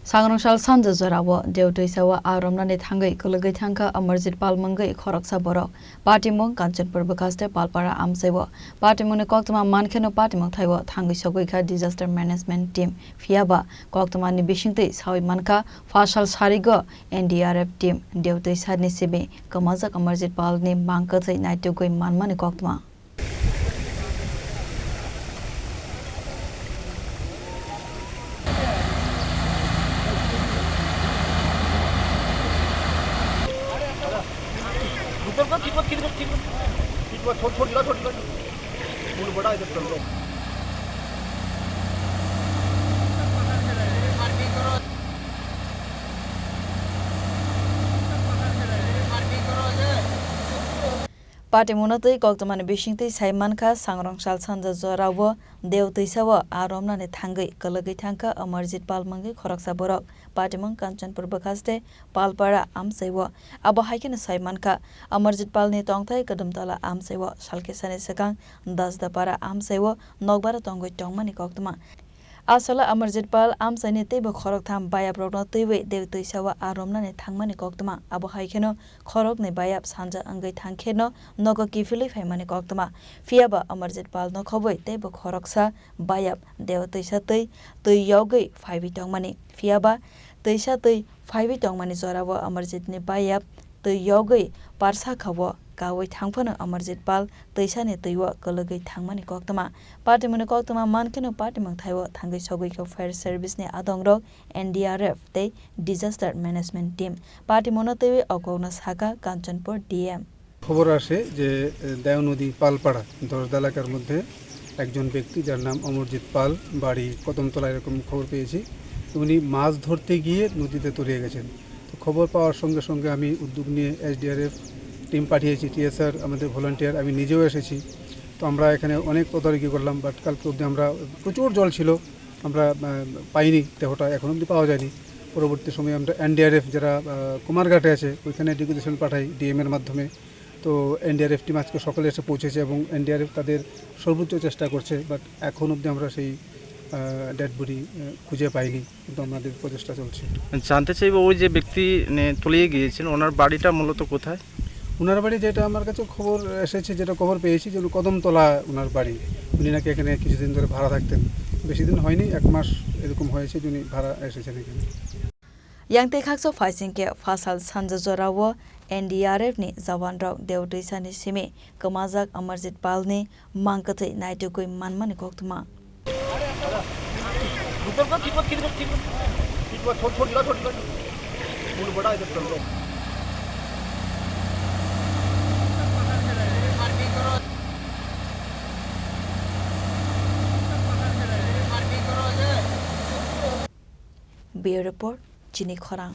Sangrongsal Sanja Jorao, Deo Twisao, Romna Thangwi, Kwlugwi Thangkha, Amarjit Mwngwi Khoroksa Borok, Patimwng, Kanchanpur Bwkhaste, Palpara Amchaio, Patimwng Koktwma Mankheno Patimwng Thaio, Thangwi Sogwikha Disaster Management Team.Phiyaba, Koktwmani Bisingtwi Saimankha, Phasal Sarigo, NDRF Team, Deo Twisani Simi, Kwmajak Amarjit Palni Mankheno Naitugui Manmani Koktwma. Patimwng Koktwmani Bisingtwi Saimankha Sangrongsal Sanja Jorao Deo Twisao Romna Thangwi Kwlugwi Thangkha Amarjit Mwngwi Khoroksa Borok Patimwng Kanchanpur Bwkhaste Palpara Amchaio Abo Haikena Saimankha Amarjit Palni Tongthai Kadumtala Amchaio Salkesani Sakang Dasdapara Amchaio Nogbara Twsani Koktwma Asala Amarjit Pal Amchaini teibo khorok tham Bayap rokno teiwe Deo Twisao Romna Thangmani Koktwma Abo Haikeno khorokni Bayap Sanja Mwngwi Thangkheno nogo kifili phaimani Koktwma Phiyaba Amarjit Pal no khoboi teibo khoroksa Bayap Deo Twisao tei yogui phaibi tongmani Phiyaba Twisao tei phaibi tongmani Jorao Amarjit ni Bayap tei yogui parsa khabo Kawi Thangphano Amarjit Pal Twsani teiwa Kwlugwi Thangmani Koktwma Patimwng Koktwma Mankheno Patimwng Thaio Thangwi Sogwikha Fire Service ni adongrok NDRF tei Disaster Management Team Patimwng teiwe okogna saka Kanchanpur DM খবর আসে যে দেও নদী পালপাড়া 10 এলাকার মধ্যে একজন ব্যক্তি যার নাম অমরজিৎ পাল বাড়ি কদমতলা এরকম খবর পেয়েছি উনি মাছ ধরতে গিয়ে নদীতে তলিয়ে গেছেন তো খবর পাওয়ার সঙ্গে সঙ্গে আমি উদ্যোগ নিয়ে এসডিআরএফ টিম পাঠিয়েছি টিএসআর আমাদের ভলান্টিয়ার আমি নিজেও এসেছি তো আমরা এখানে অনেক তদারকি করলাম বাট কালকে অবধি আমরা প্রচুর জল ছিল আমরা পাইনি দেহটা এখন অবধি পাওয়া যায়নি পরবর্তী সময়ে আমরা এনডিআরএফ যারা কুমারঘাটে আছে ওইখানে ডেপুটেশন পাঠাই ডিএম এর মাধ্যমে তো এনডিআরএফ টিম আজকে সকালে এসে পৌঁছেছে এবং এনডিআরএফ তাদের সর্বোচ্চ চেষ্টা করছে বাট এখন অবধি আমরা সেই ডেড বডি খুঁজে পাইনি কিন্তু আমাদের প্রচেষ্টা চলছে জানতে চাইবো ওই যে ব্যক্তি তলিয়ে গিয়েছেন ওনার বাড়িটা মূলত কোথায় ওনার বাড়ি যেটা আমার কাছে খবর এসেছে যেটা খবর পেয়েছি যে কদমতলা ওনার বাড়ি উনি নাকি এখানে কিছুদিন ধরে ভাড়া থাকতেন বেশি দিন হয়নি 1 মাস এরকম হয়েছে উনি ভাড়া এসেছেন এখানে Yangte khakso Phasingke Phasal Sanja Jorao NDRF ni Jawan rok Deo Twisani Simi Kwmajak Amarjit Palni Mankheno Naitugui Manmani Koktwma Bureau Report Chini Khorang